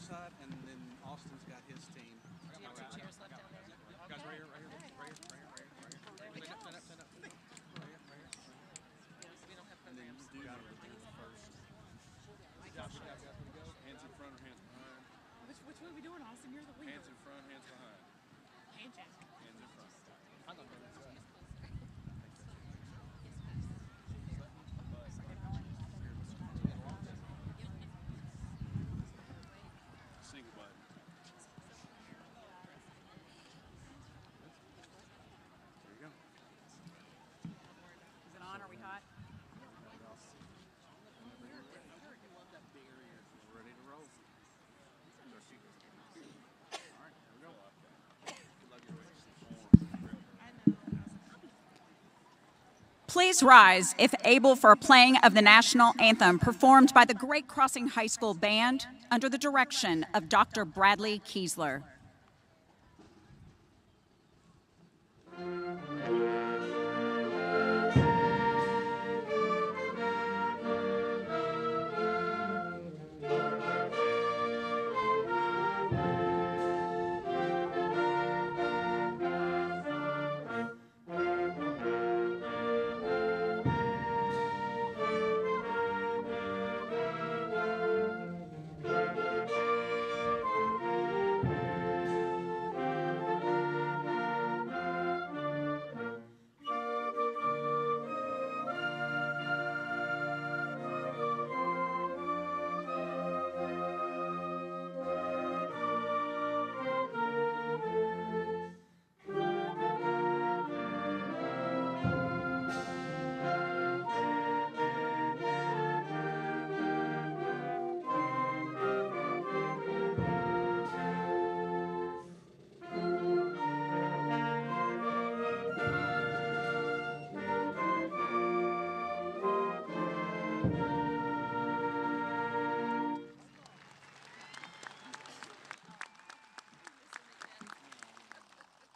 side, and then Austin's got his team. Do you have 2 chairs left down there? Guys, right here. Stand up. We don't have And then programs. you got to do it first. Hands in front or hands behind? Which one are we doing, Austin? You're the leader. Hands in front, hands behind. Handshake. Hands in front. Single button. There you go. Is it on? Are we hot? Ready to roll. All right, here we go. Please rise, if able, for a playing of the national anthem performed by the Great Crossing High School Band under the direction of Dr. Bradley Kiesler.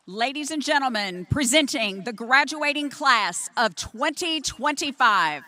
Ladies and gentlemen, presenting the graduating class of 2025.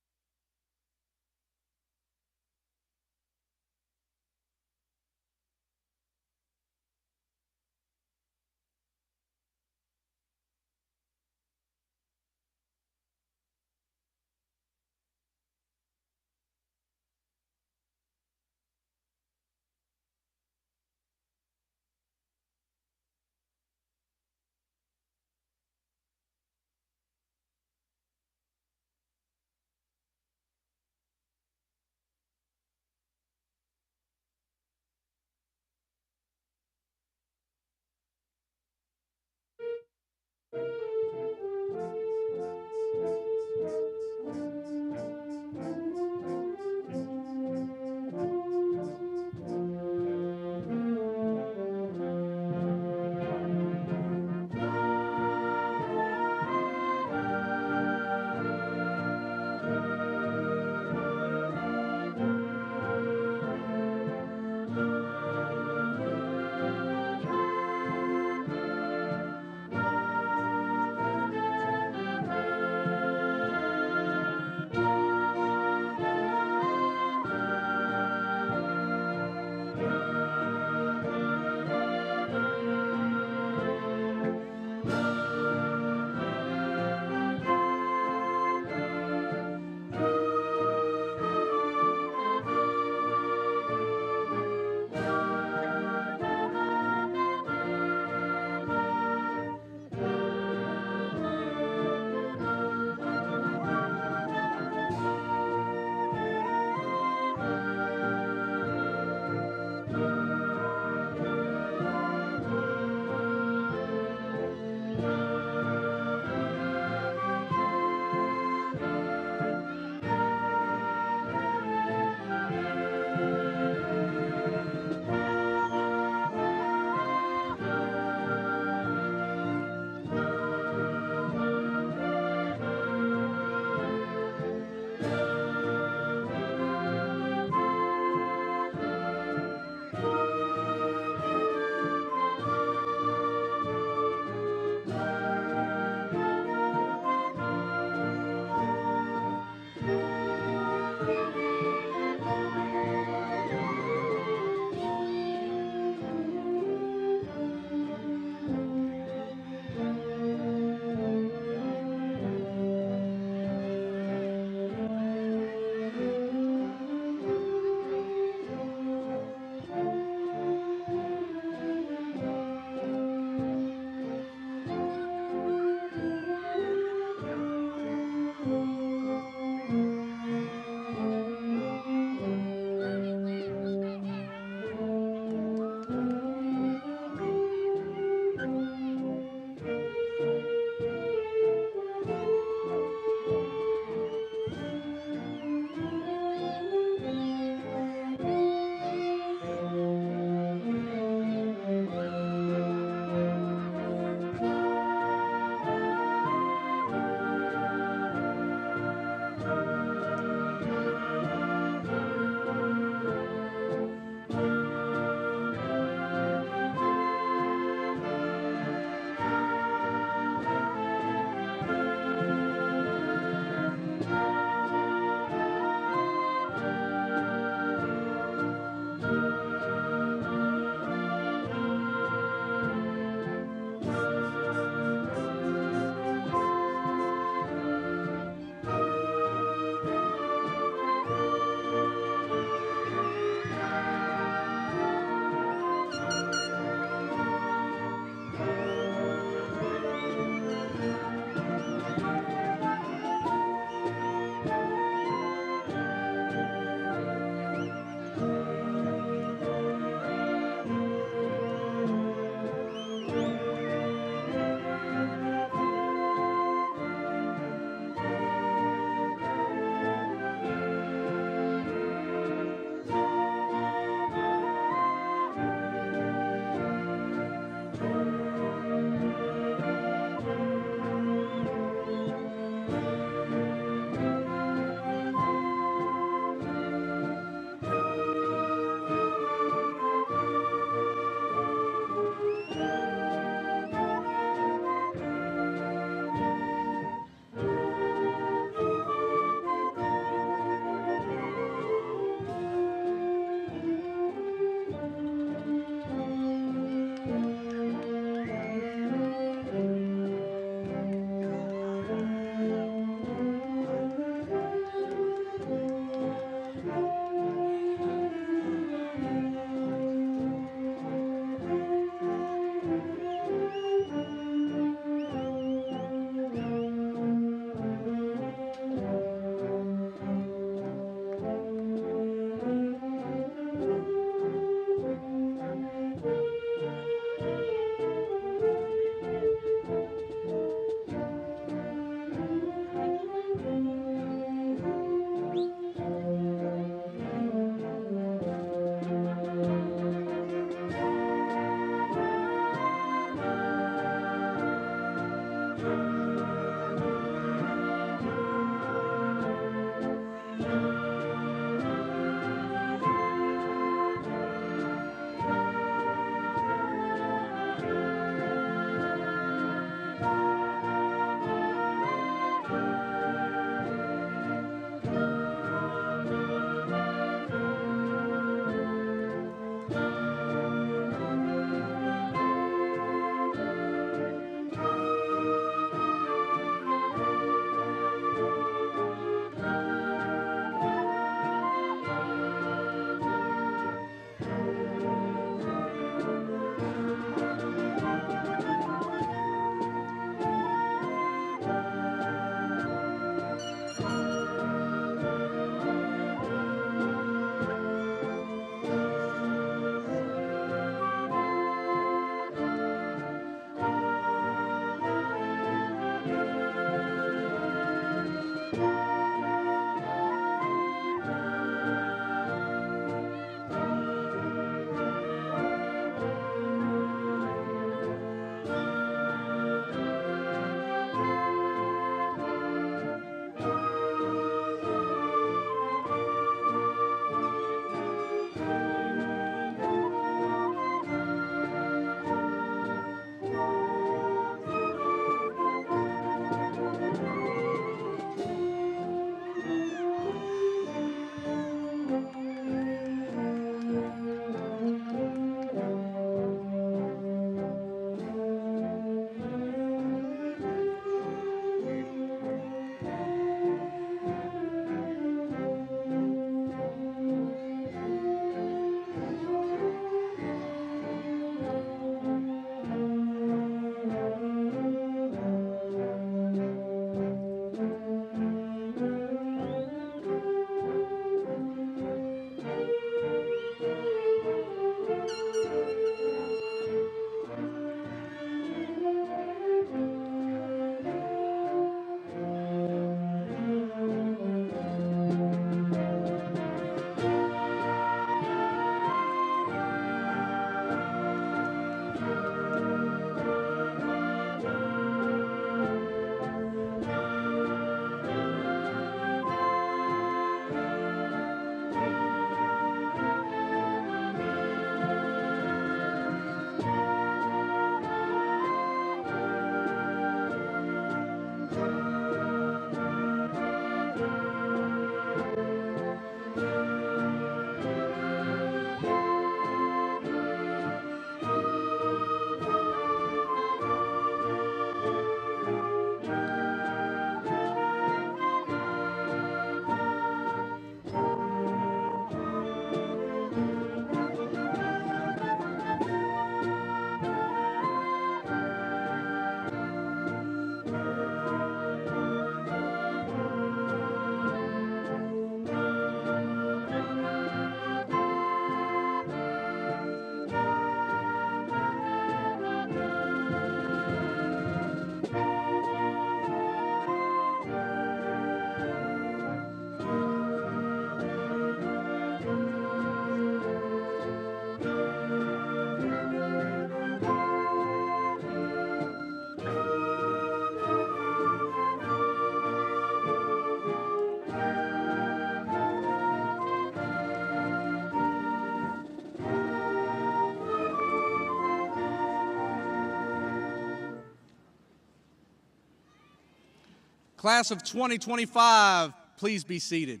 Class of 2025, please be seated.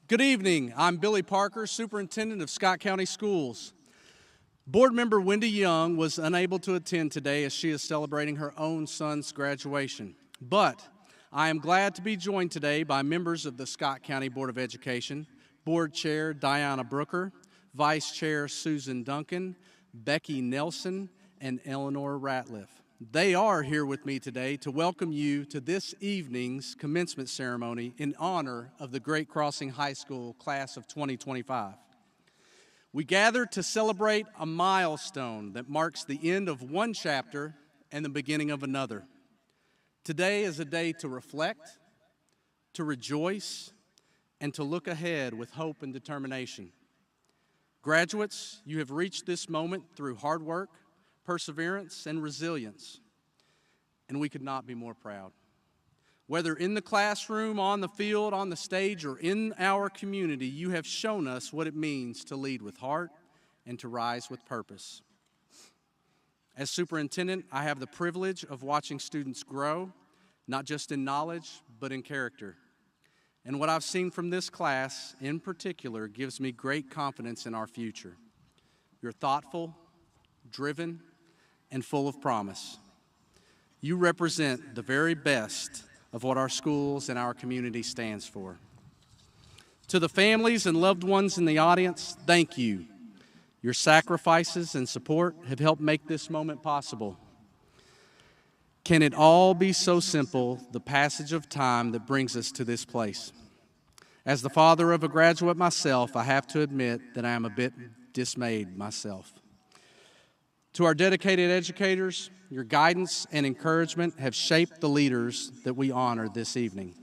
Good evening. I'm Billy Parker, Superintendent of Scott County Schools. Board member Wendy Young was unable to attend today as she is celebrating her own son's graduation. But I am glad to be joined today by members of the Scott County Board of Education, Board Chair Diana Brooker, Vice Chair Susan Duncan, Becky Nelson, and Eleanor Ratliff. They are here with me today to welcome you to this evening's commencement ceremony in honor of the Great Crossing High School Class of 2025. We gather to celebrate a milestone that marks the end of one chapter and the beginning of another. Today is a day to reflect, to rejoice, and to look ahead with hope and determination. Graduates, you have reached this moment through hard work, perseverance, and resilience, and we could not be more proud. Whether in the classroom, on the field, on the stage, or in our community, you have shown us what it means to lead with heart and to rise with purpose. As superintendent, I have the privilege of watching students grow, not just in knowledge, but in character. And what I've seen from this class in particular gives me great confidence in our future. You're thoughtful, driven, and full of promise. You represent the very best of what our schools and our community stands for. To the families and loved ones in the audience, thank you. Your sacrifices and support have helped make this moment possible. Can it all be so simple, the passage of time that brings us to this place? As the father of a graduate myself, I have to admit that I am a bit dismayed myself. To our dedicated educators, your guidance and encouragement have shaped the leaders that we honor this evening.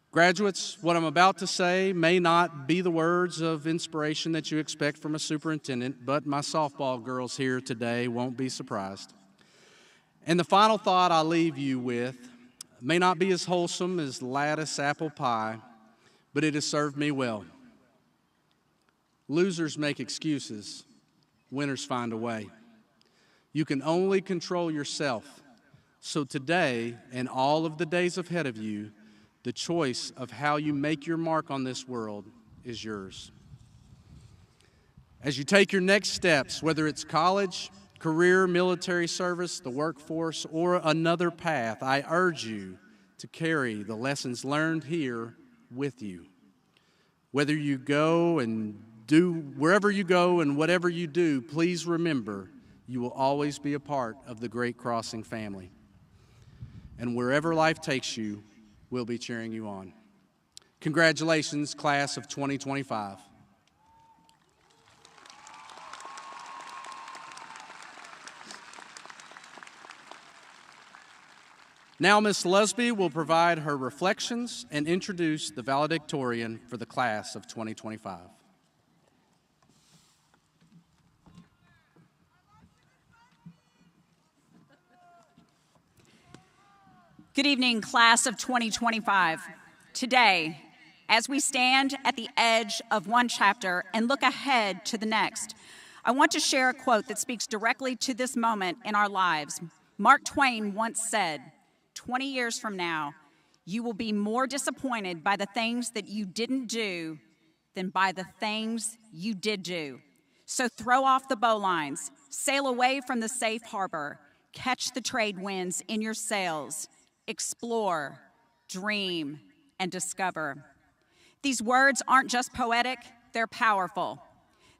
Graduates, what I'm about to say may not be the words of inspiration that you expect from a superintendent, but my softball girls here today won't be surprised. And the final thought I'll leave you with may not be as wholesome as lattice apple pie, but it has served me well. Losers make excuses. Winners find a way. You can only control yourself. So today and all of the days ahead of you, the choice of how you make your mark on this world is yours. As you take your next steps, whether it's college, career, military service, the workforce, or another path, I urge you to carry the lessons learned here with you. Whether you go and wherever you go and whatever you do, please remember you will always be a part of the Great Crossing family. And wherever life takes you, we'll be cheering you on. Congratulations, class of 2025. Now Ms. Lusby will provide her reflections and introduce the valedictorian for the class of 2025. Good evening, class of 2025. Today, as we stand at the edge of one chapter and look ahead to the next, I want to share a quote that speaks directly to this moment in our lives. Mark Twain once said, 20 years from now, you will be more disappointed by the things that you didn't do than by the things you did do. So throw off the bowlines, sail away from the safe harbor, catch the trade winds in your sails, explore, dream, and discover. These words aren't just poetic, they're powerful.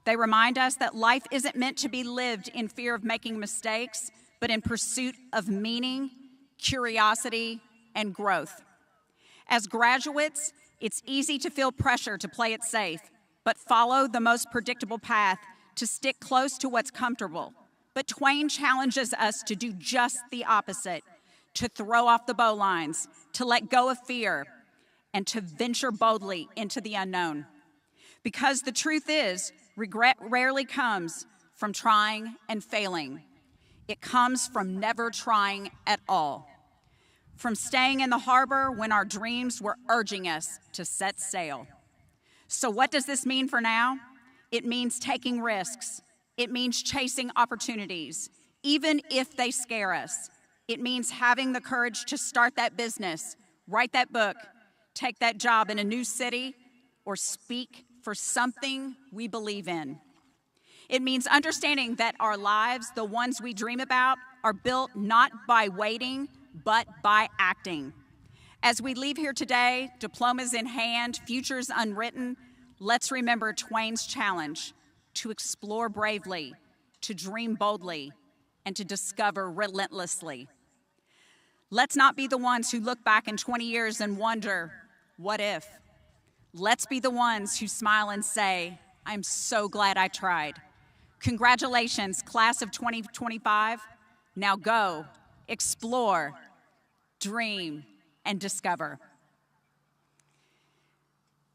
They remind us that life isn't meant to be lived in fear of making mistakes, but in pursuit of meaning, curiosity, and growth. As graduates, it's easy to feel pressure to play it safe, but follow the most predictable path, to stick close to what's comfortable. But Twain challenges us to do just the opposite, to throw off the bowlines, to let go of fear, and to venture boldly into the unknown. Because the truth is, regret rarely comes from trying and failing. It comes from never trying at all. From staying in the harbor when our dreams were urging us to set sail. So what does this mean for now? It means taking risks. It means chasing opportunities, even if they scare us. It means having the courage to start that business, write that book, take that job in a new city, or speak for something we believe in. It means understanding that our lives, the ones we dream about, are built not by waiting, but by acting. As we leave here today, diplomas in hand, futures unwritten, let's remember Twain's challenge: to explore bravely, to dream boldly, and to discover relentlessly. Let's not be the ones who look back in 20 years and wonder, what if? Let's be the ones who smile and say, I'm so glad I tried. Congratulations, class of 2025. Now go, explore, dream, and discover.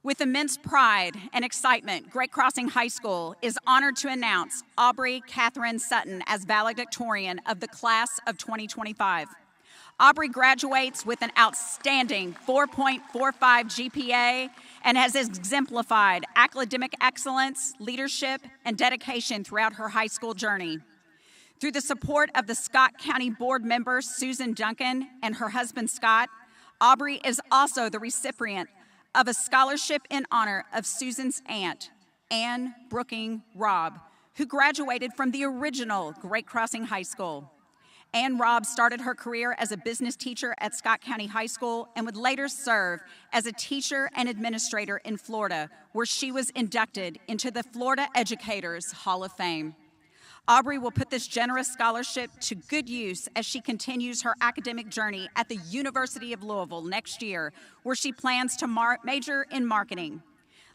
With immense pride and excitement, Great Crossing High School is honored to announce Aubrey Catherine Sutton as valedictorian of the class of 2025. Aubrey graduates with an outstanding 4.45 GPA and has exemplified academic excellence, leadership, and dedication throughout her high school journey. Through the support of the Scott County Board member Susan Duncan and her husband Scott, Aubrey is also the recipient of a scholarship in honor of Susan's aunt, Anne Brooking Robb, who graduated from the original Great Crossing High School. Anne Robb started her career as a business teacher at Scott County High School and would later serve as a teacher and administrator in Florida, where she was inducted into the Florida Educators Hall of Fame. Aubrey will put this generous scholarship to good use as she continues her academic journey at the University of Louisville next year, where she plans to major in marketing.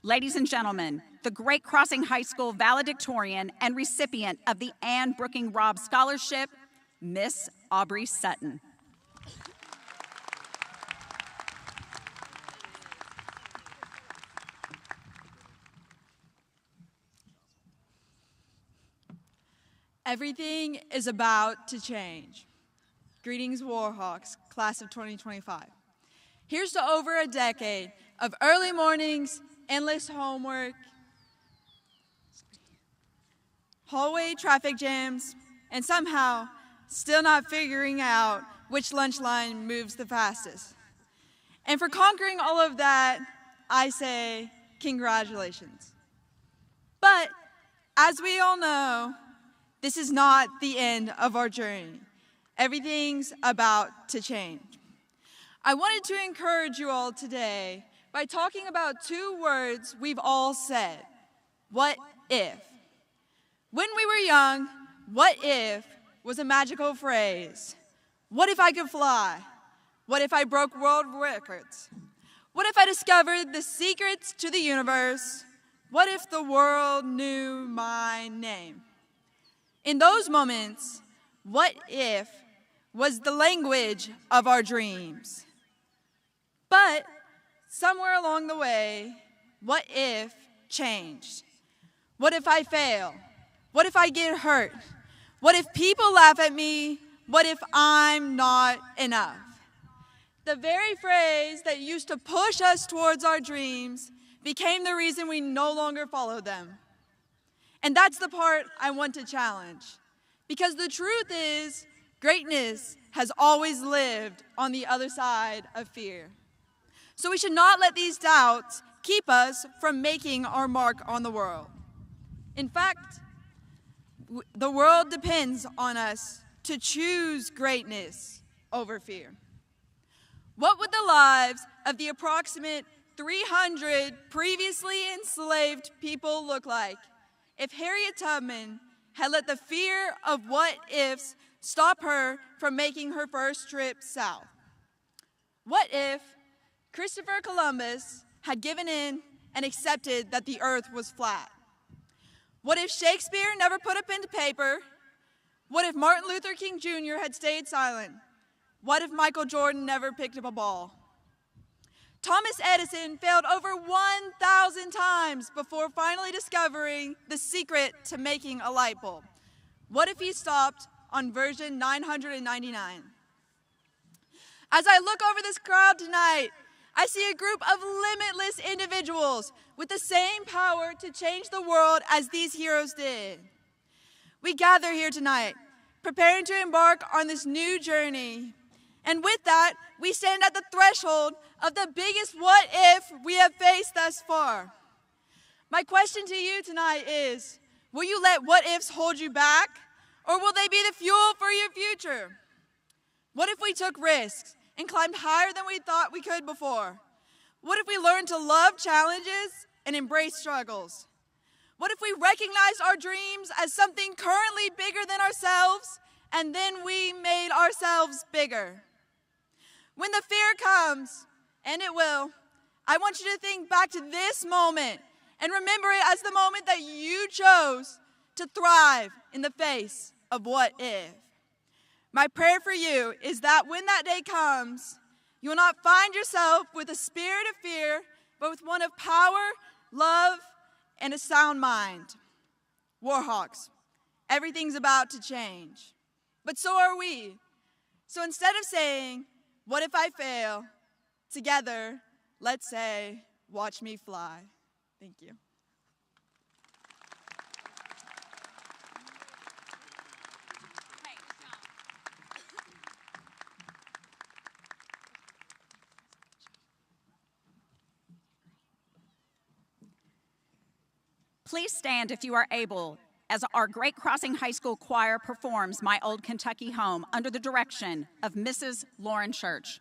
Ladies and gentlemen, the Great Crossing High School valedictorian and recipient of the Anne Brooking Robb Scholarship, Miss Aubrey Sutton. Everything is about to change. Greetings, Warhawks, class of 2025. Here's to over a decade of early mornings, endless homework, hallway traffic jams, and somehow still not figuring out which lunch line moves the fastest. And for conquering all of that, I say congratulations. But as we all know, this is not the end of our journey. Everything's about to change. I wanted to encourage you all today by talking about two words we've all said: what if? When we were young, what if was a magical phrase. What if I could fly? What if I broke world records? What if I discovered the secrets to the universe? What if the world knew my name? In those moments, what if was the language of our dreams. But somewhere along the way, what if changed? What if I fail? What if I get hurt? What if people laugh at me? What if I'm not enough? The very phrase that used to push us towards our dreams became the reason we no longer follow them. And that's the part I want to challenge. Because the truth is, greatness has always lived on the other side of fear. So we should not let these doubts keep us from making our mark on the world. In fact, the world depends on us to choose greatness over fear. What would the lives of the approximate 300 previously enslaved people look like if Harriet Tubman had let the fear of what-ifs stop her from making her first trip south? What if Christopher Columbus had given in and accepted that the earth was flat? What if Shakespeare never put a pen to paper? What if Martin Luther King Jr. had stayed silent? What if Michael Jordan never picked up a ball? Thomas Edison failed over 1,000 times before finally discovering the secret to making a light bulb. What if he stopped on version 999? As I look over this crowd tonight, I see a group of limitless individuals with the same power to change the world as these heroes did. We gather here tonight, preparing to embark on this new journey. And with that, we stand at the threshold of the biggest what if we have faced thus far. My question to you tonight is, will you let what ifs hold you back, or will they be the fuel for your future? What if we took risks and climbed higher than we thought we could before? What if we learned to love challenges and embrace struggles? What if we recognized our dreams as something currently bigger than ourselves, and then we made ourselves bigger? When the fear comes, and it will, I want you to think back to this moment and remember it as the moment that you chose to thrive in the face of what if. My prayer for you is that when that day comes, you will not find yourself with a spirit of fear, but with one of power, love, and a sound mind. Warhawks, everything's about to change, but so are we. So instead of saying, what if I fail? Together, let's say, watch me fly. Thank you. Please stand if you are able as our Great Crossing High School choir performs My Old Kentucky Home under the direction of Mrs. Lauren Church.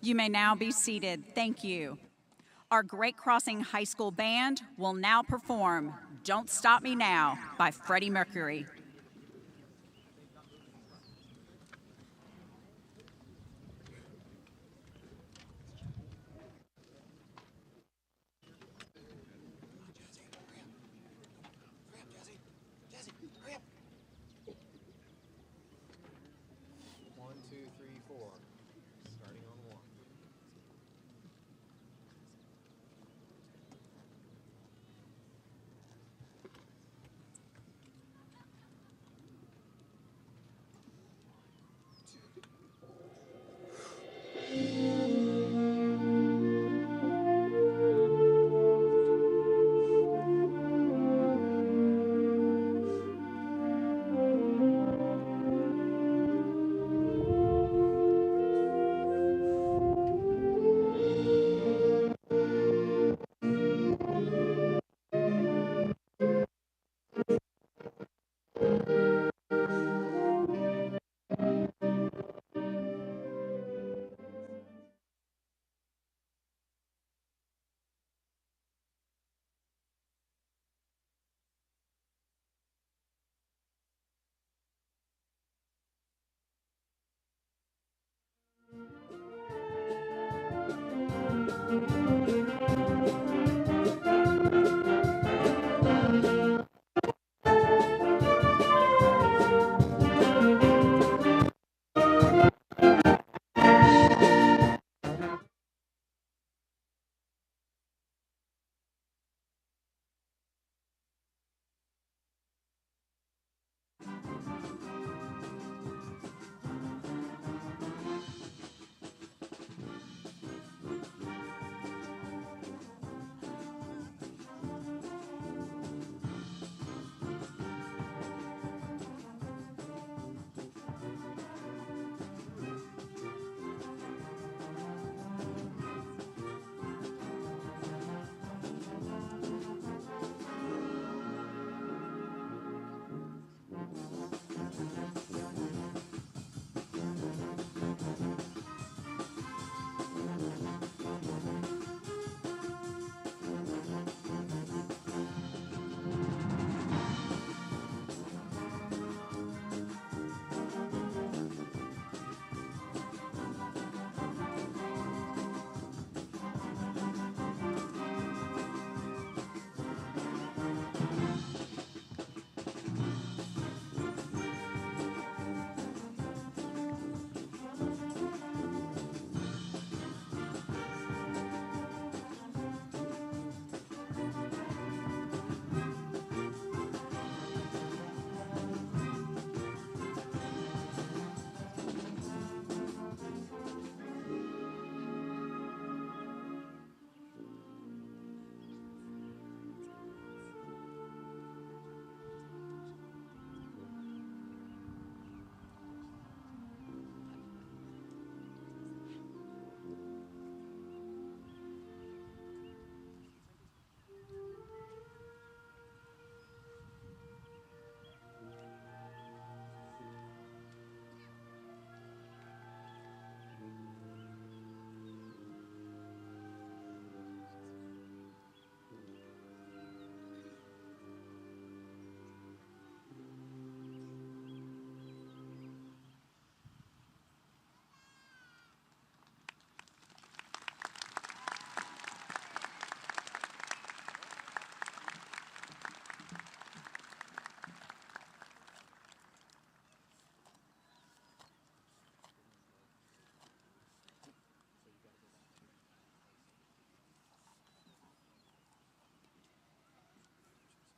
You may now be seated. Thank you. Our Great Crossing High School Band will now perform Don't Stop Me Now by Freddie Mercury.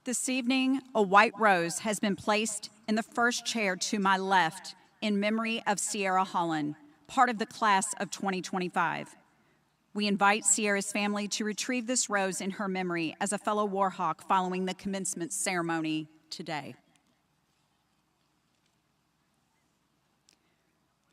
This evening, a white rose has been placed in the first chair to my left in memory of Sierra Holland, part of the class of 2025. We invite Sierra's family to retrieve this rose in her memory as a fellow Warhawk following the commencement ceremony today.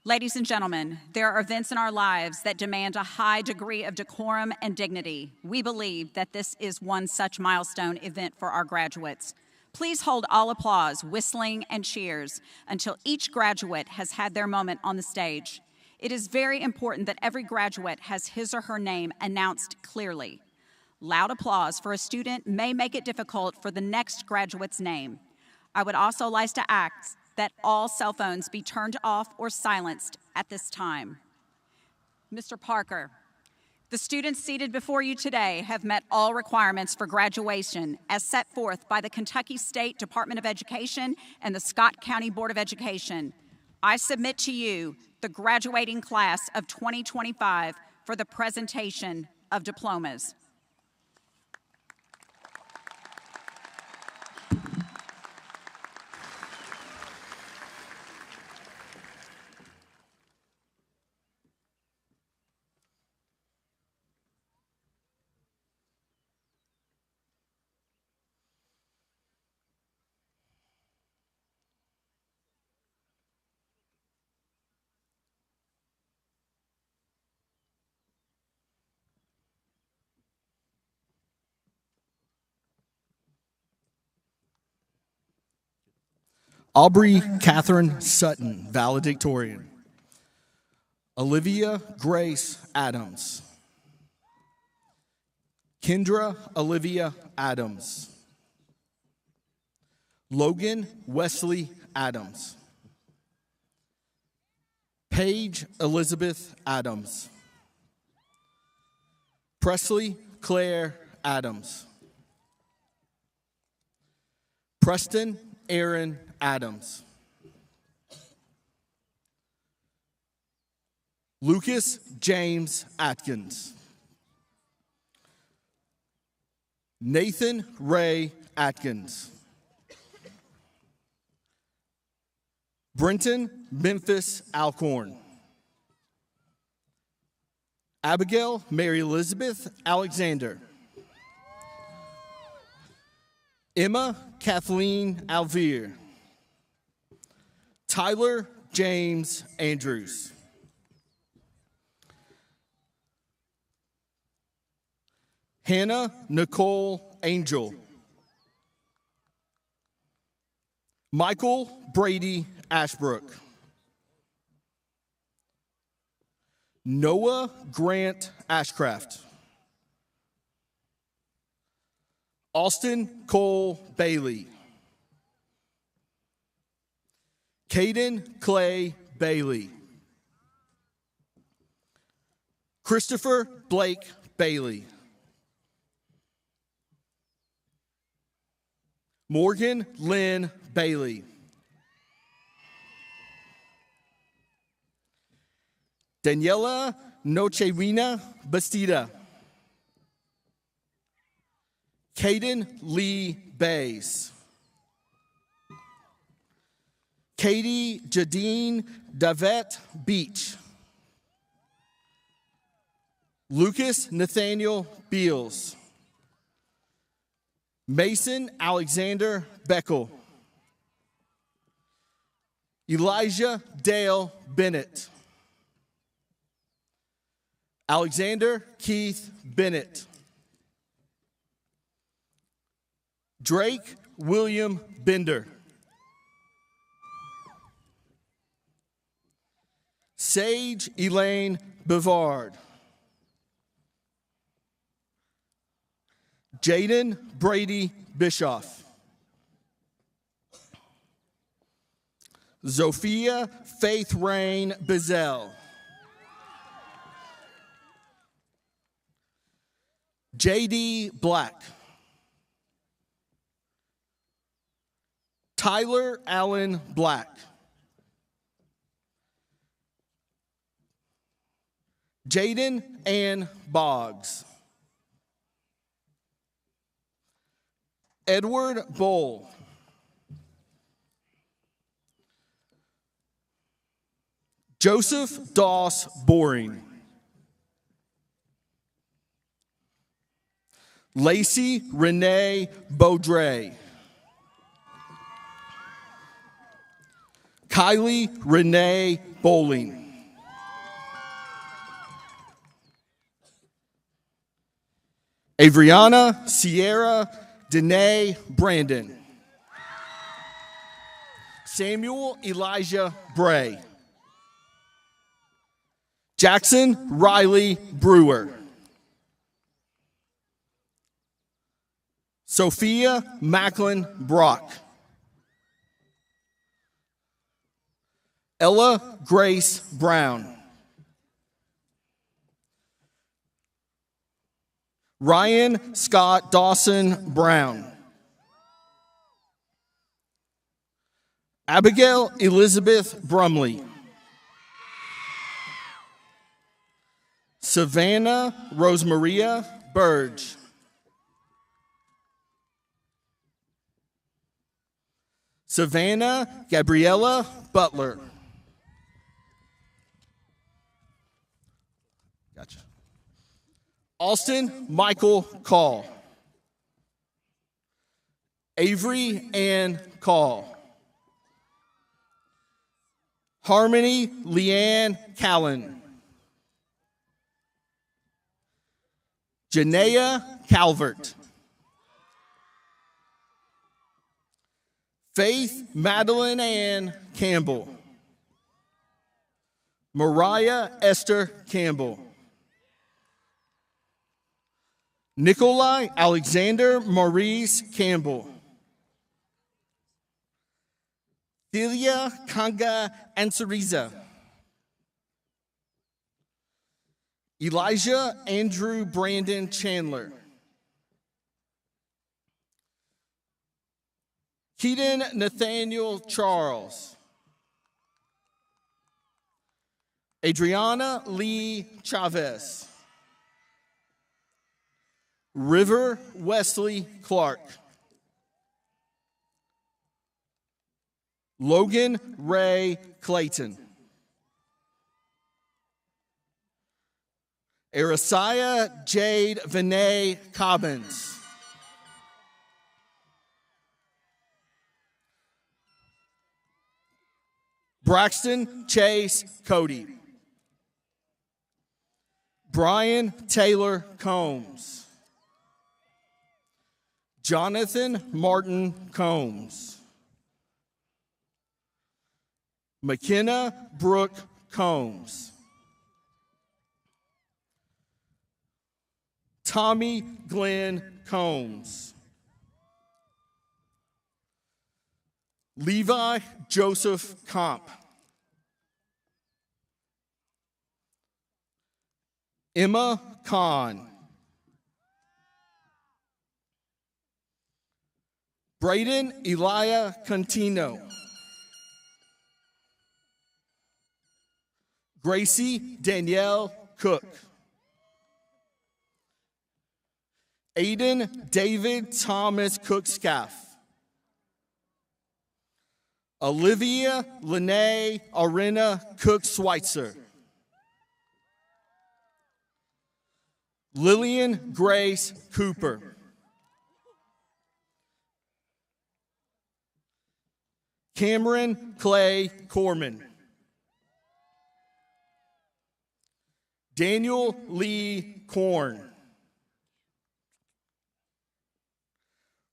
Ladies and gentlemen, there are events in our lives that demand a high degree of decorum and dignity. We believe that this is one such milestone event for our graduates. Please hold all applause, whistling, and cheers until each graduate has had their moment on the stage. It is very important that every graduate has his or her name announced clearly. Loud applause for a student may make it difficult for the next graduate's name. I would also like to ask that all cell phones be turned off or silenced at this time. Mr. Parker, the students seated before you today have met all requirements for graduation as set forth by the Kentucky State Department of Education and the Scott County Board of Education. I submit to you the graduating class of 2025 for the presentation of diplomas. Aubrey Catherine Sutton, valedictorian. Olivia Grace Adams. Kendra Olivia Adams. Logan Wesley Adams. Paige Elizabeth Adams. Presley Claire Adams. Preston Aaron Adams. Lucas James Atkins. Nathan Ray Atkins. Brenton Memphis Alcorn. Abigail Mary Elizabeth Alexander. Emma Kathleen Alvear. Tyler James Andrews. Hannah Nicole Angel. Michael Brady Ashbrook. Noah Grant Ashcraft. Austin Cole Bailey. Caden Clay Bailey. Christopher Blake Bailey. Morgan Lynn Bailey. Daniela Nochewina Bastida. Caden Lee Bays. Katie Jadine Davette Beach. Lucas Nathaniel Beals. Mason Alexander Beckel. Elijah Dale Bennett. Alexander Keith Bennett. Drake William Bender. Sage Elaine Bavard. Jaden Brady Bischoff. Sophia Faith Rain Bizel. J.D. Black. Tyler Allen Black. Jaden Ann Boggs. Edward Bowl. Joseph Doss Boring. Lacey Renee Baudre. Kylie Renee Bowling. Avriana Sierra Danae Brandon. Samuel Elijah Bray. Jackson Riley Brewer. Sophia Macklin Brock. Ella Grace Brown. Ryan Scott Dawson Brown. Abigail Elizabeth Brumley. Savannah Rosemaria Burge. Savannah Gabriella Butler. Gotcha. Austin Michael Call. Avery Ann Call. Harmony Leanne Callan. Janaea Calvert. Faith Madeline Ann Campbell. Mariah Esther Campbell. Nikolai Alexander Maurice Campbell. Delia Kanga Ansariza. Elijah Andrew Brandon Chandler. Keaton Nathaniel Charles. Adriana Lee Chavez. River Wesley Clark. Logan Ray Clayton. Arisiah Jade Vinay Cobbins. Braxton Chase Cody. Brian Taylor Combs. Jonathan Martin Combs. McKenna Brooke Combs. Tommy Glenn Combs. Levi Joseph Comp. Emma Kahn. Braden Elia Contino. Gracie Danielle Cook. Aiden David Thomas Cook-Scaff. Olivia Lene Arena Cook-Schweitzer. Lillian Grace Cooper. Cameron Clay Corman. Daniel Lee Korn.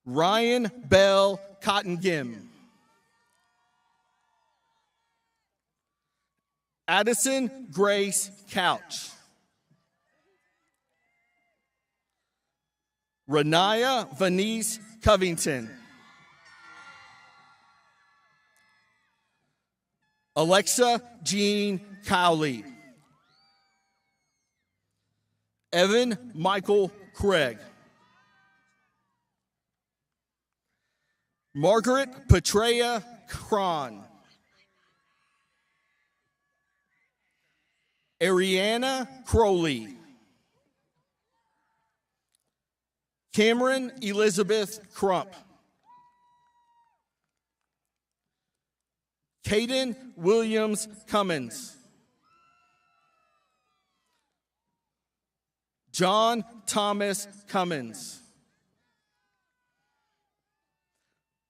Ryan Bell Cottengim. Addison Grace Couch. Renaya Venice Covington. Alexa Jean Cowley. Evan Michael Craig. Margaret Petrea Cron. Ariana Crowley. Cameron Elizabeth Crump. Caden Williams Cummins. John Thomas Cummins.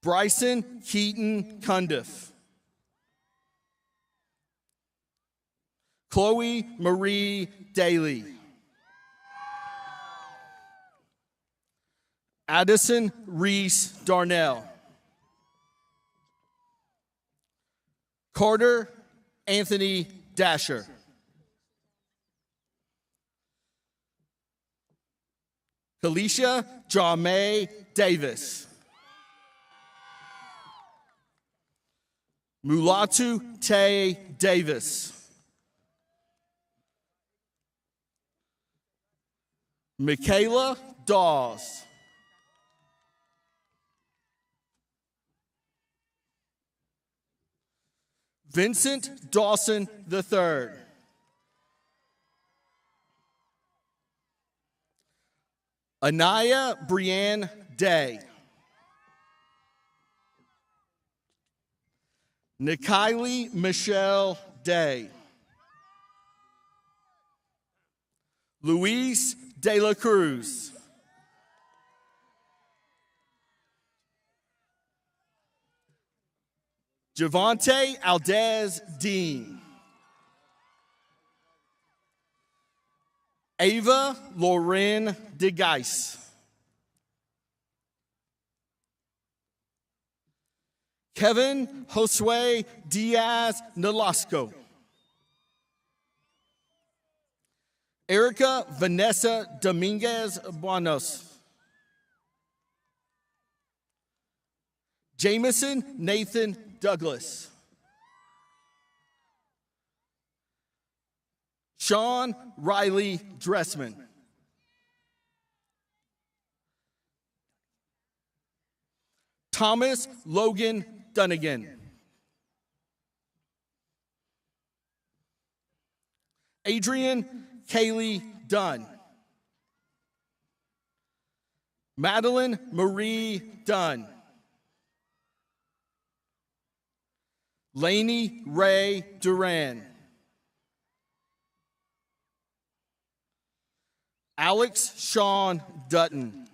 Bryson Keaton Cundiff. Chloe Marie Daly. Addison Reese Darnell. Carter Anthony Dasher. Kalisha Jamay Davis. Mulatu Tay Davis. Michaela Dawes. Vincent Dawson III. Anaya Brianne Day. Nikaylee Michelle Day. Luis De La Cruz. Javante Aldez Dean. Ava Lauren DeGeis. Kevin Josue Diaz Nolasco. Erica Vanessa Dominguez Buenos. Jameson Nathan Douglas. Sean Riley Dressman. Thomas Logan Dunnigan. Adrian Kaylee Dunn. Madeline Marie Dunn. Lainey Ray Duran. Alex Sean Dutton.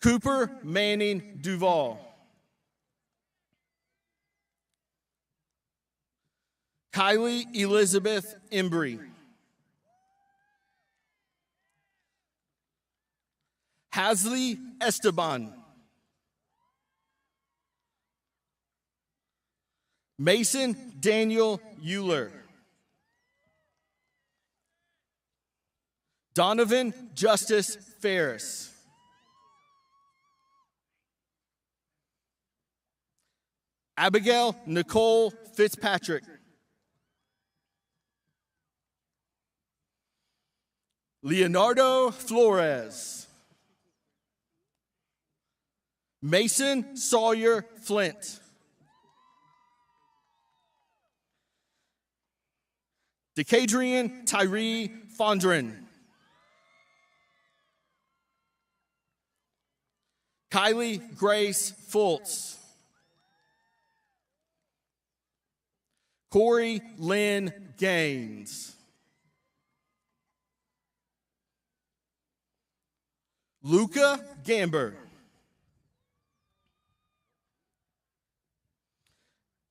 Cooper Manning Duval. Kylie Elizabeth Embry. Hasley Esteban. Mason Daniel Euler. Donovan Justice Ferris. Abigail Nicole Fitzpatrick. Leonardo Flores. Mason Sawyer Flint. Decadrian Tyree Fondren. Kylie Grace Fultz. Corey Lynn Gaines. Luca Gamber.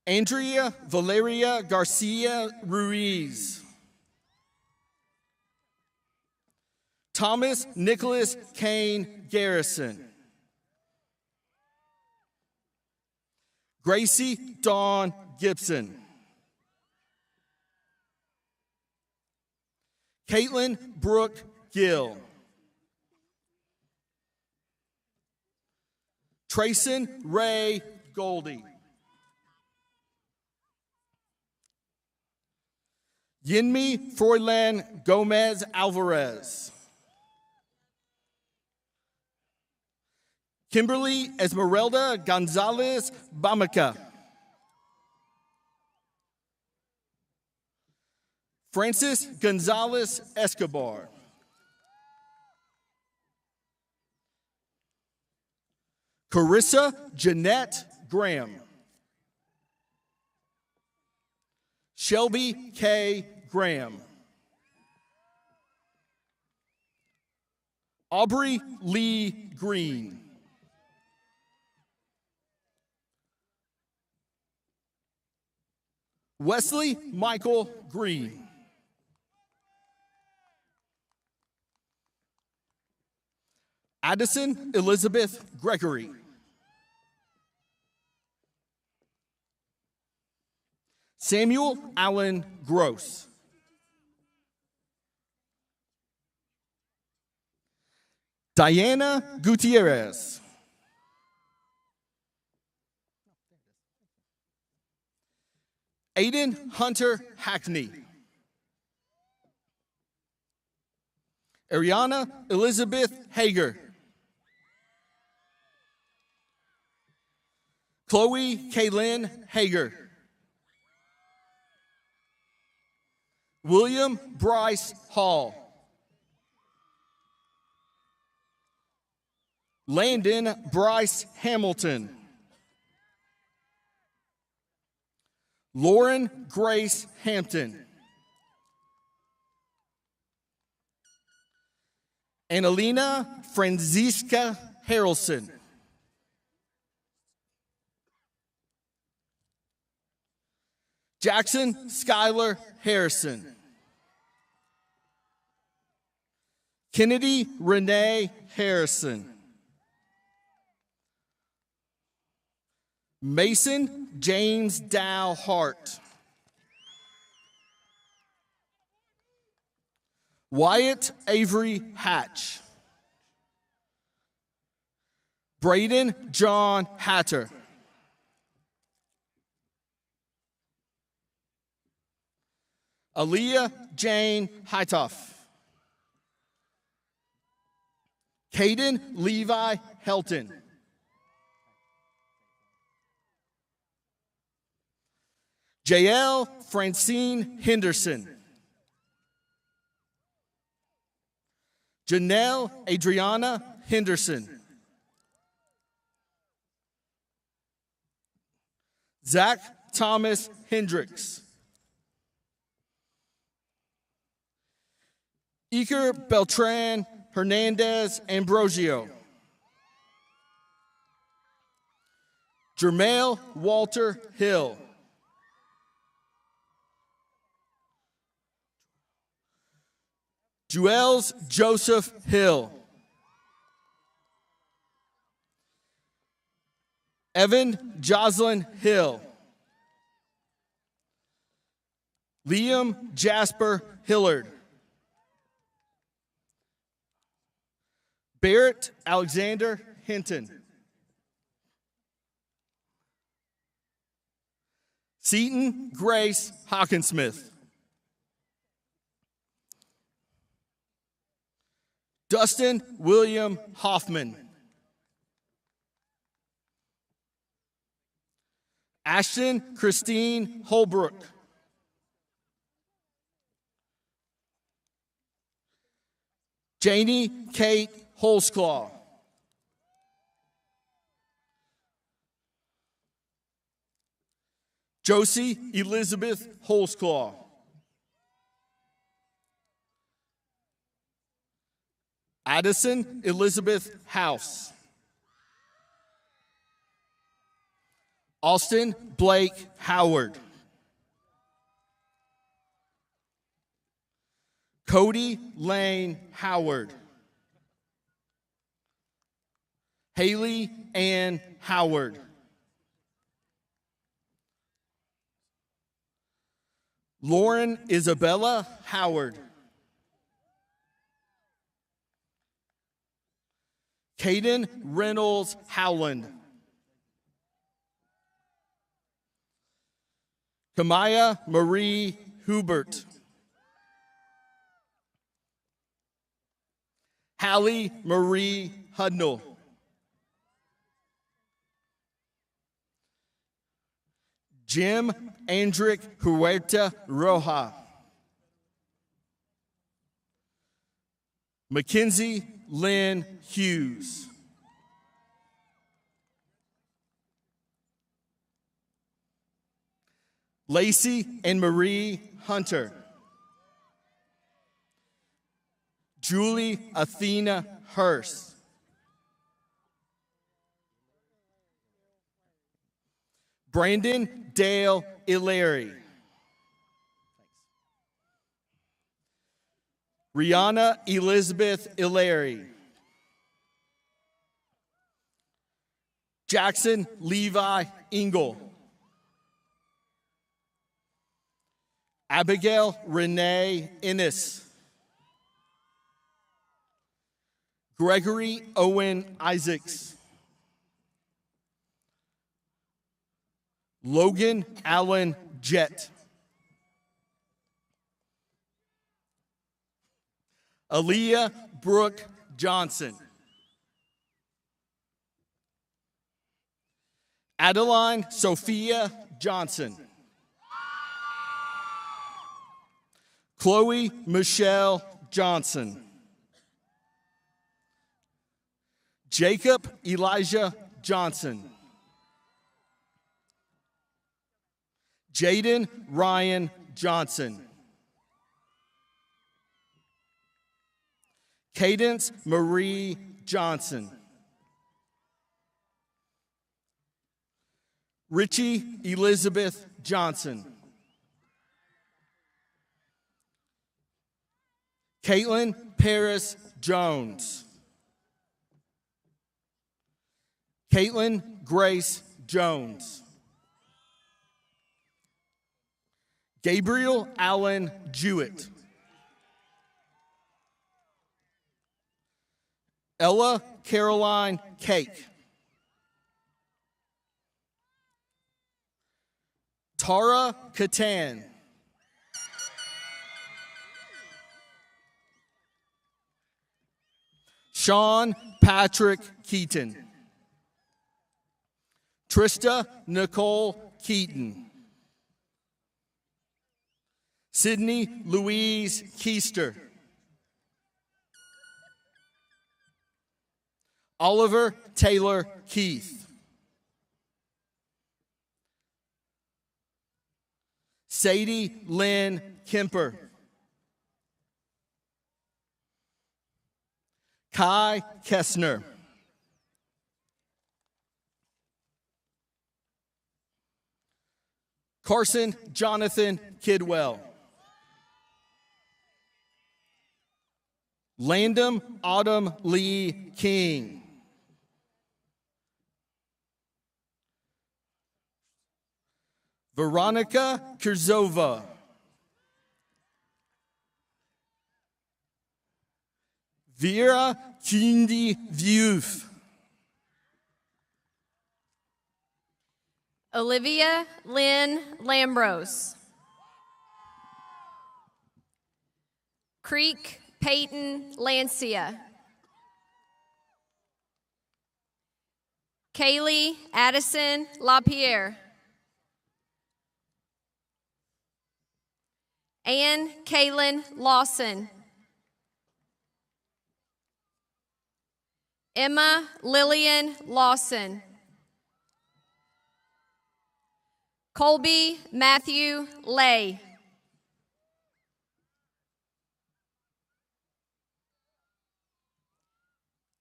Andrea Valeria Garcia Ruiz. Thomas Nicholas Kane Garrison. Gracie Dawn Gibson. Caitlin Brooke Gill. Trayson Ray Goldie. Yinmi Froylan Gomez Alvarez. Kimberly Esmeralda Gonzalez Bamaca. Francis Gonzalez Escobar. Carissa Jeanette Graham. Shelby K. Graham. Aubrey Lee Green. Wesley Michael Green. Addison Elizabeth Gregory. Samuel Allen Gross. Diana Gutierrez. Aiden Hunter Hackney. Ariana Elizabeth Hager. Chloe Kaylin Hager. William Bryce Hall. Landon Bryce Hamilton. Lauren Grace Hampton. Annalena Franziska Harrelson. Jackson Skylar Harrison. Kennedy Renee Harrison. Mason James Dow Hart. Wyatt Avery Hatch. Braden John Hatter. Aaliyah Jane Hightoff. Caden Levi Helton. Jael Francine Henderson. Janelle Adriana Henderson. Zach Thomas Hendricks. Iker Beltran Hernandez Ambrosio. Jermail Walter Hill. Juels Joseph Hill. Evan Jocelyn Hill. Liam Jasper Hillard. Barrett Alexander Hinton. Seaton Grace Hawkinsmith. Dustin William Hoffman. Ashton Christine Holbrook. Janie Kate Holsclaw. Josie Elizabeth Holsclaw. Addison Elizabeth House. Austin Blake Howard. Cody Lane Howard. Haley Ann Howard. Lauren Isabella Howard. Caden Reynolds Howland. Kamaya Marie Hubert. Hallie Marie Hudnall. Jim Andrick Huerta Roja. Mackenzie Lynn Hughes. Lacey and Marie Hunter. Julie Athena Hurst. Brandon Dale Ilary. Rihanna Elizabeth Ilary. Jackson Levi Engel. Abigail Renee Innes. Gregory Owen Isaacs. Logan Allen Jett. Aaliyah Brooke Johnson. Adeline Sophia Johnson. Chloe Michelle Johnson. Jacob Elijah Johnson. Jaden Ryan Johnson. Cadence Marie Johnson. Richie Elizabeth Johnson. Caitlin Paris Jones. Caitlin Grace Jones. Gabriel Allen Jewett. Ella Caroline Cake. Tara Catan. Sean Patrick Keaton. Trista Nicole Keaton. Sydney Louise Keister. Oliver Taylor Keith. Sadie Lynn Kemper. Kai Kessner. Carson Jonathan Kidwell. Landon Autumn Lee King. Veronica Kurzova. Vera Kindi Vieuf. Olivia Lynn Lambros. Creek Peyton Lancia. Kaylee Addison LaPierre. Ann Kaylin Lawson. Emma Lillian Lawson. Colby Matthew Lay.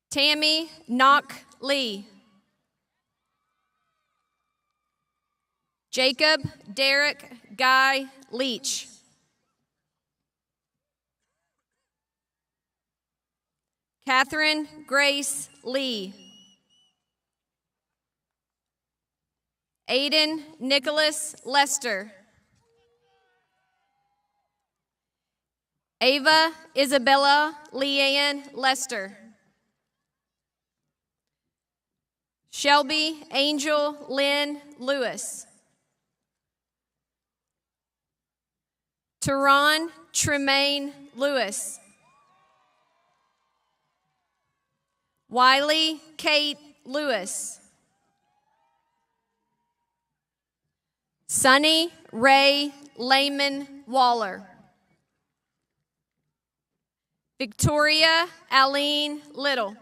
Tammy Knock Lee. Jacob Derek Guy Leach. Catherine Grace Lee. Aiden Nicholas Lester. Ava Isabella Leanne Lester. Shelby Angel Lynn Lewis. Teron Tremaine Lewis. Wiley Kate Lewis. Sunny Ray Lehman Waller. Victoria Aline Little.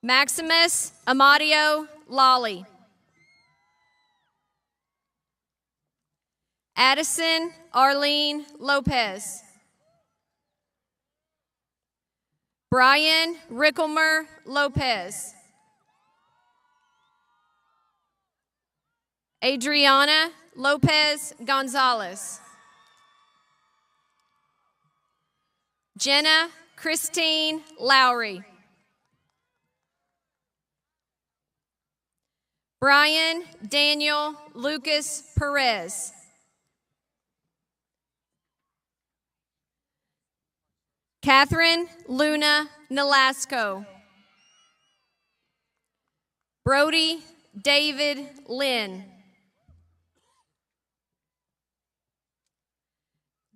Maximus Amadio Lolly. Addison Arlene Lopez. Brian Rickelmer Lopez. Adriana Lopez Gonzalez. Jenna Christine Lowry. Brian Daniel Lucas Perez. Catherine Luna Nolasco. Brody David Lynn.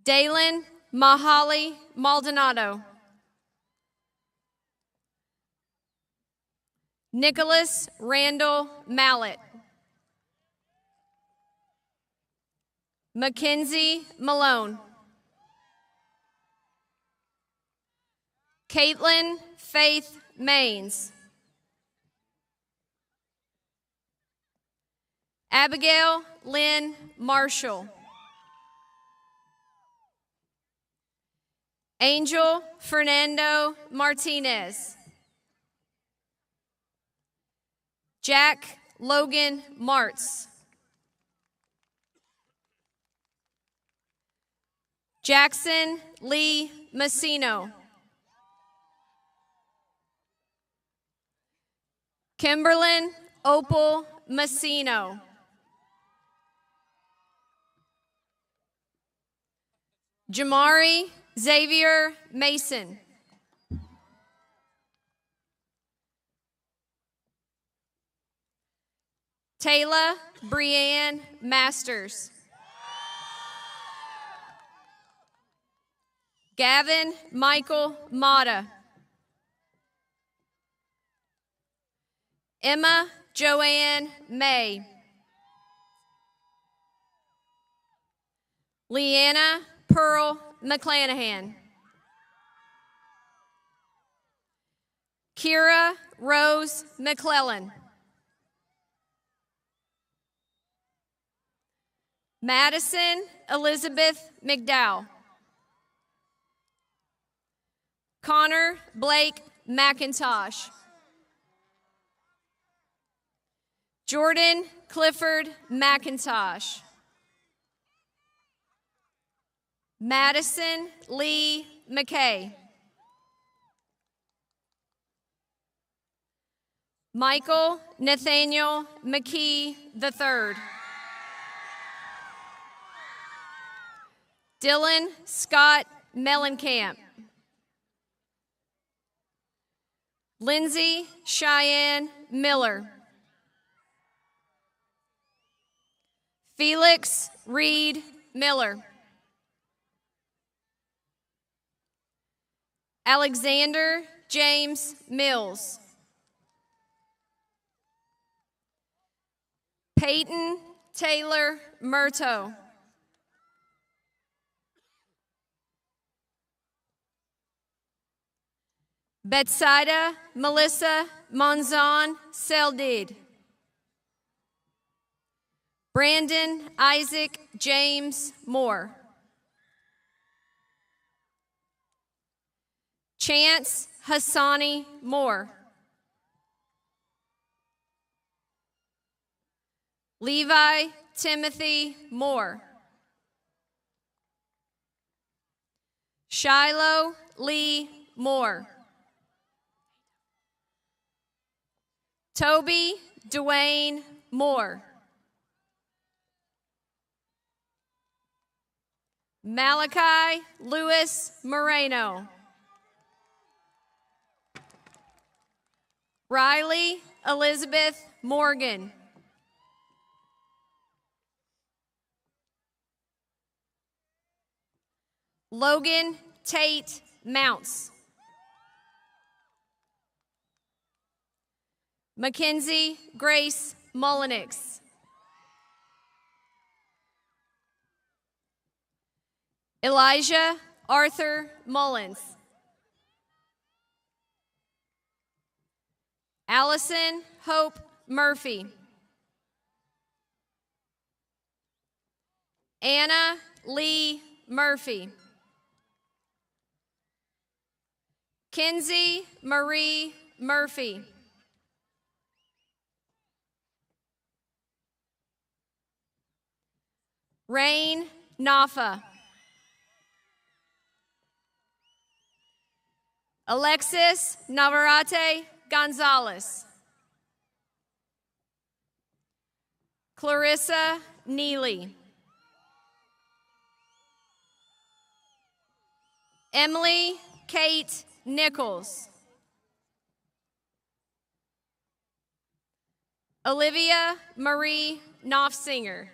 Dalen Mahali Maldonado. Nicholas Randall Mallet. Mackenzie Malone. Caitlin Faith Maines. Abigail Lynn Marshall. Angel Fernando Martinez. Jack Logan Martz. Jackson Lee Massino. Kimberlyn Opal Massino. Jamari Xavier Mason. Taylor Brianne Masters. Gavin Michael Mata. Emma Joanne May. Leanna Pearl McClanahan. Kira Rose McClellan. Madison Elizabeth McDowell. Connor Blake McIntosh. Jordan Clifford McIntosh. Madison Lee McKay. Michael Nathaniel McKee III. Dylan Scott Mellencamp. Lindsay Cheyenne Miller. Felix Reed Miller. Alexander James Mills. Peyton Taylor Murto. Betsaida Melissa Monzon Seldid. Brandon Isaac James Moore. Chance Hassani Moore. Levi Timothy Moore. Shiloh Lee Moore. Toby Dwayne Moore. Malachi Lewis Moreno. Riley Elizabeth Morgan. Logan Tate Mounts. Mackenzie Grace Mullenix. Elijah Arthur Mullins. Allison Hope Murphy. Anna Lee Murphy. Kenzie Marie Murphy. Rain Nafa. Alexis Navarrete Gonzalez. Clarissa Neely. Emily Kate Nichols. Olivia Marie Knopfsinger.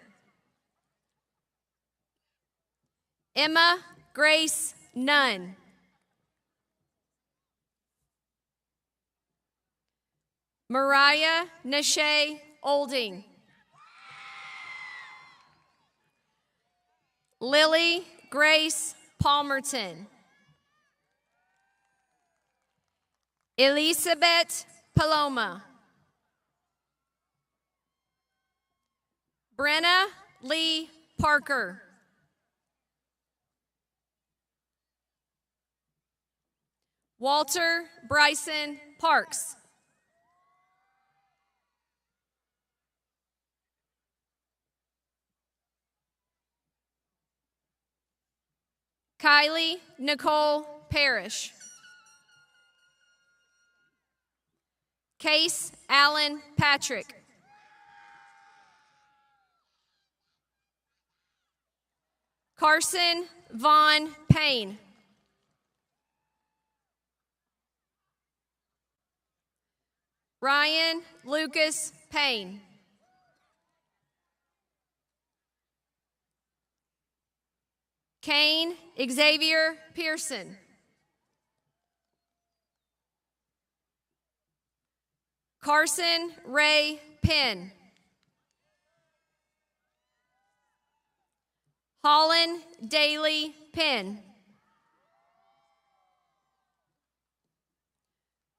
Emma Grace Nunn. Mariah Nashay Olding. Lily Grace Palmerton. Elizabeth Paloma. Brenna Lee Parker. Walter Bryson Parks. Kylie Nicole Parrish. Case Allen Patrick. Carson Vaughn Payne. Ryan Lucas Payne. Kane Xavier Pearson. Carson Ray Penn. Holland Daly Penn.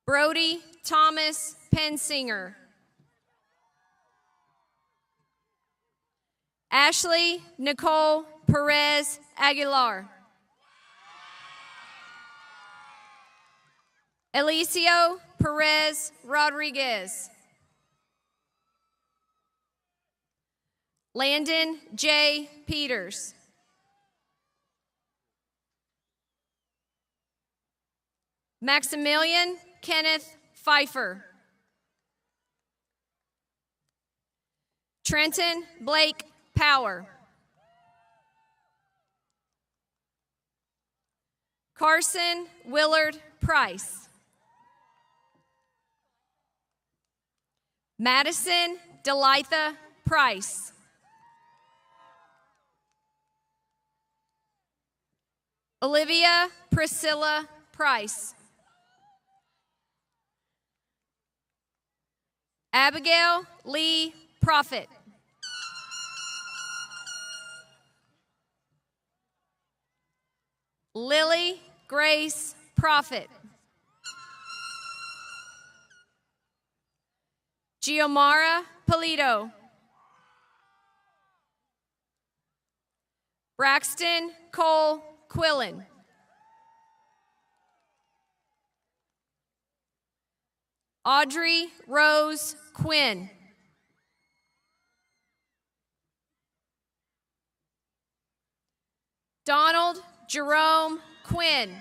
Brody Thomas Pensinger. Ashley Nicole Perez Aguilar. Elicio Perez Rodriguez. Landon J. Peters. Maximilian Kenneth Pfeiffer. Trenton Blake Power. Carson Willard Price. Madison Delitha Price. Olivia Priscilla Price. Abigail Lee Prophet. Lily Grace Prophet. Giomara Polito. Braxton Cole Quillen. Audrey Rose Quinn. Donald Jerome Quinn.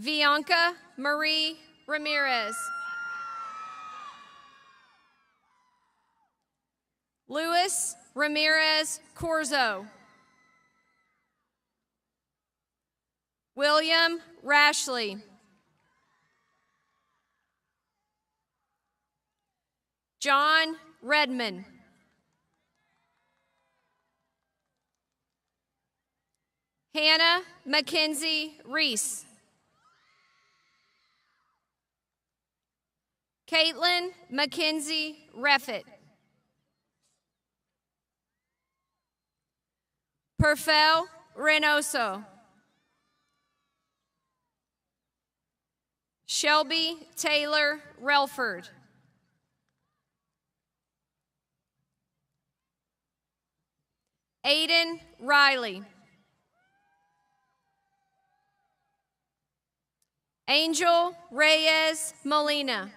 Bianca Marie Ramirez. Luis Ramirez Corzo. William Rashley. John Redman. Hannah Mackenzie Reese. Caitlin Mackenzie Reffett. Perfel Reynoso. Shelby Taylor Relford. Aiden Riley. Angel Reyes Molina.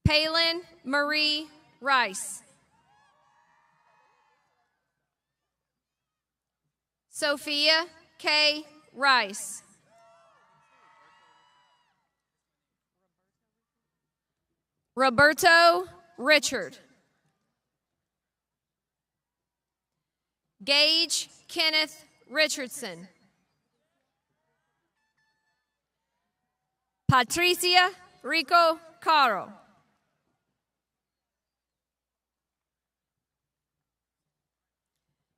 Palin Marie Rice. Sophia K. Rice. Roberto Richard. Gage Kenneth Richardson. Patricia Rico Caro.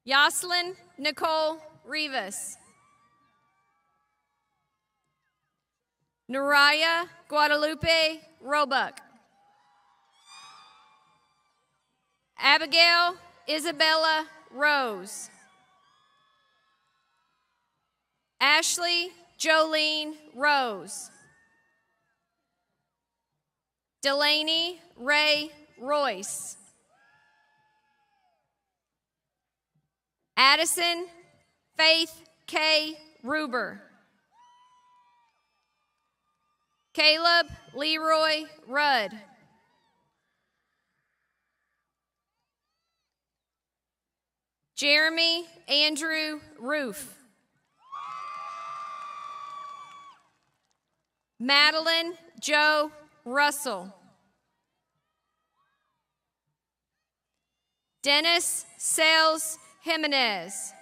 Yoselin Nicole Rivas. Naraya Guadalupe Roebuck. Abigail Isabella Rose. Ashley Jolene Rose. Delaney Ray Royce. Addison Faith K. Ruber. Caleb Leroy Rudd. Jeremy Andrew Roof. Madeline Joe Russell. Dennis Sales Jimenez.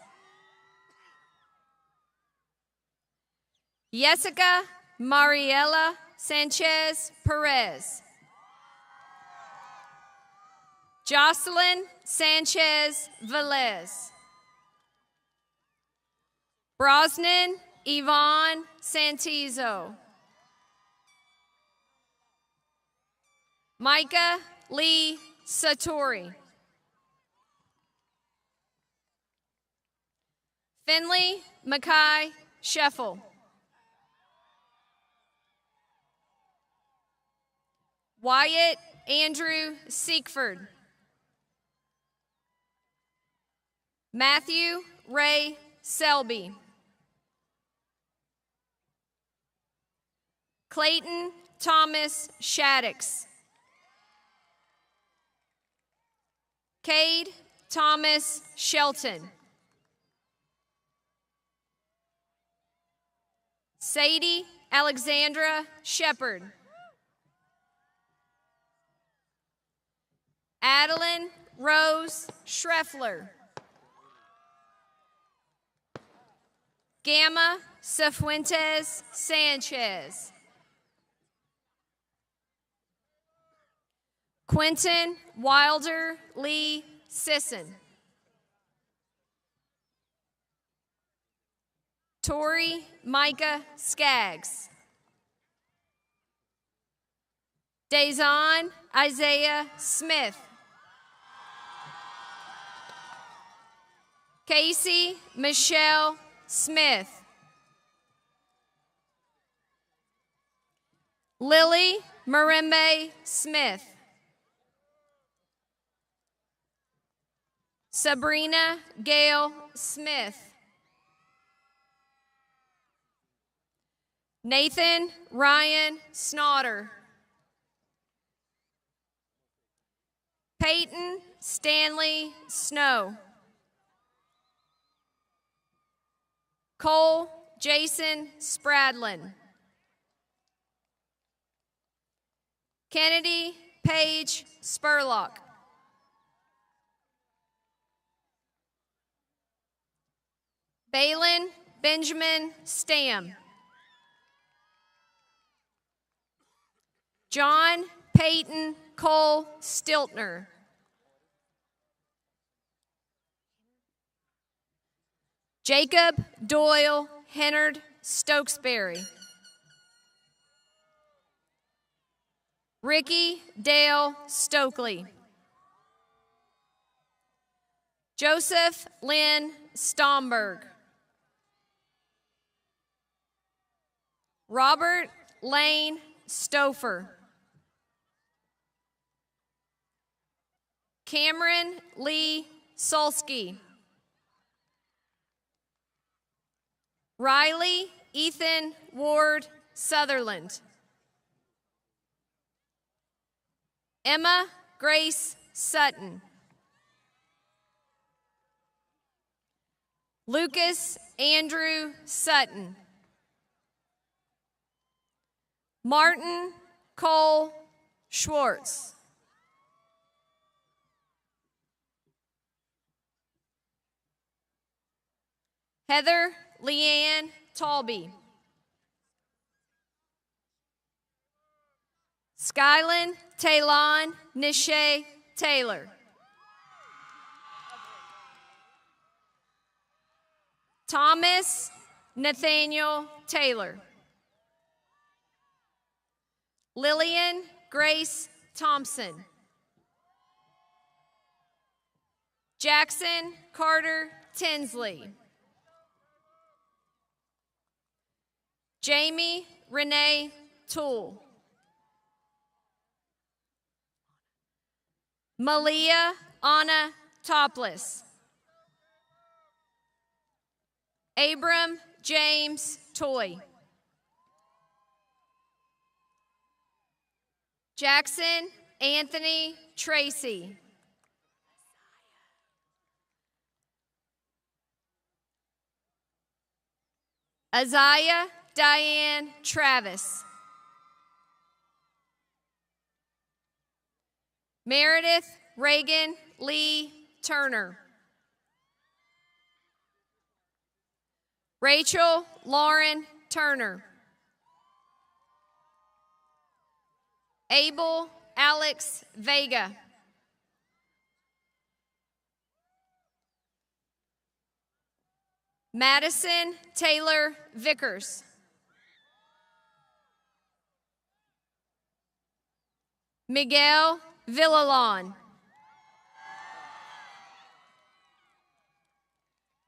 Jessica Mariela Sanchez Perez. Jocelyn Sanchez Velez. Brosnan Yvonne Santizo. Micah Lee Satori. Finley Mackay Sheffel. Wyatt Andrew Seekford. Matthew Ray Selby. Clayton Thomas Shaddix. Cade Thomas Shelton. Sadie Alexandra Shepard. Adeline Rose Schreffler. Gamma Cifuentes Sanchez. Quentin Wilder Lee Sisson. Tori Micah Skaggs. Dazon Isaiah Smith. Casey Michelle Smith. Lily Marimbe Smith. Sabrina Gail Smith. Nathan Ryan Snodder. Peyton Stanley Snow. Cole Jason Spradlin. Kennedy Paige Spurlock. Balin Benjamin Stam. John Peyton Cole Stiltner. Jacob Doyle Hennard Stokesbury. Ricky Dale Stokely. Joseph Lynn Stomberg. Robert Lane Stouffer. Cameron Lee Solsky. Riley Ethan Ward Sutherland. Emma Grace Sutton. Lucas Andrew Sutton. Martin Cole Schwartz. Heather Leanne Talby. Skylin Talon Nishay Taylor. Thomas Nathaniel Taylor. Lillian Grace Thompson. Jackson Carter Tinsley. Jamie Renee Toole. Malia Anna Topless. Abram James Toy. Jackson Anthony Tracy. Isaiah Diane Travis. Meredith Reagan Lee Turner. Rachel Lauren Turner. Abel Alex Vega. Madison Taylor Vickers. Miguel Villalon.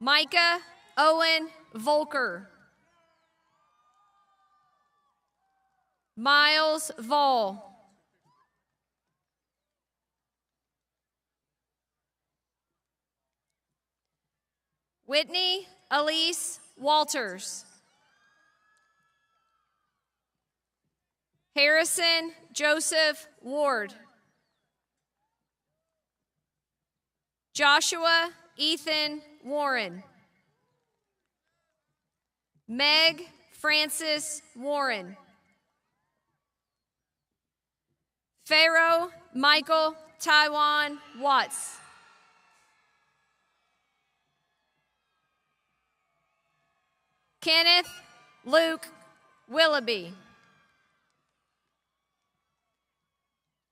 Micah Owen Volker. Miles Vall. Whitney Elise Walters. Harrison Joseph Ward. Joshua Ethan Warren. Meg Francis Warren. Pharaoh Michael Taiwan Watts. Kenneth Luke Willoughby.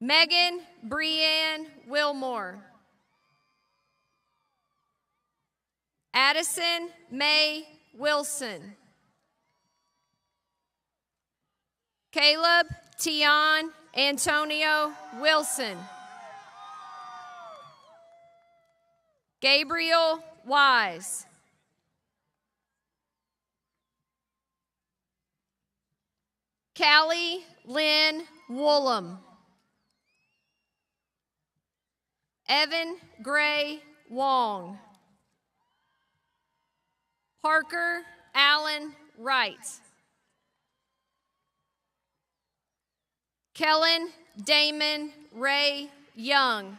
Megan Brianne Wilmore. Addison May Wilson. Caleb Tion Antonio Wilson. Gabriel Wise. Callie Lynn Woolham. Evan Gray Wong. Parker Allen Wright. Kellen Damon Ray Young.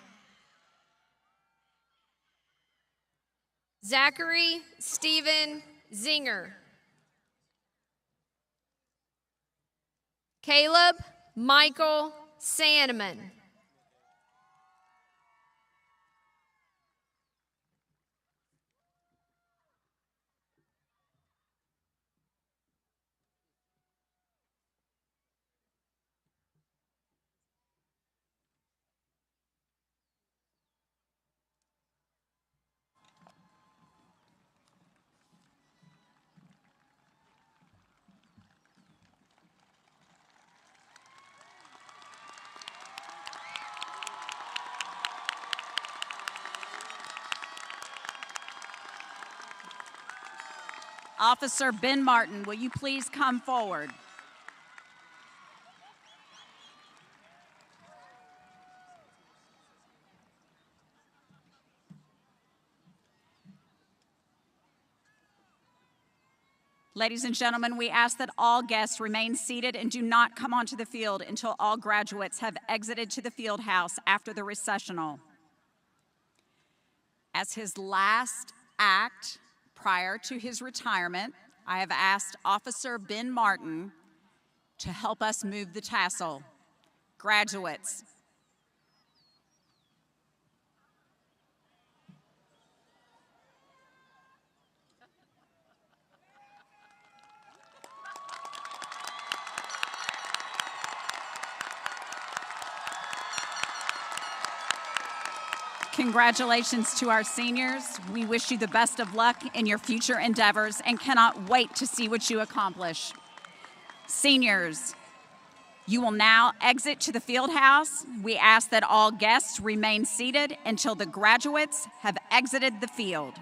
Zachary Stephen Zinger. Caleb Michael Sandeman. Officer Ben Martin, will you please come forward? Ladies and gentlemen, we ask that all guests remain seated and do not come onto the field until all graduates have exited to the field house after the recessional. As his last act prior to his retirement, I have asked Officer Ben Martin to help us move the tassel. Graduates. Congratulations to our seniors. We wish you the best of luck in your future endeavors and cannot wait to see what you accomplish. Seniors, you will now exit to the field house. We ask that all guests remain seated until the graduates have exited the field.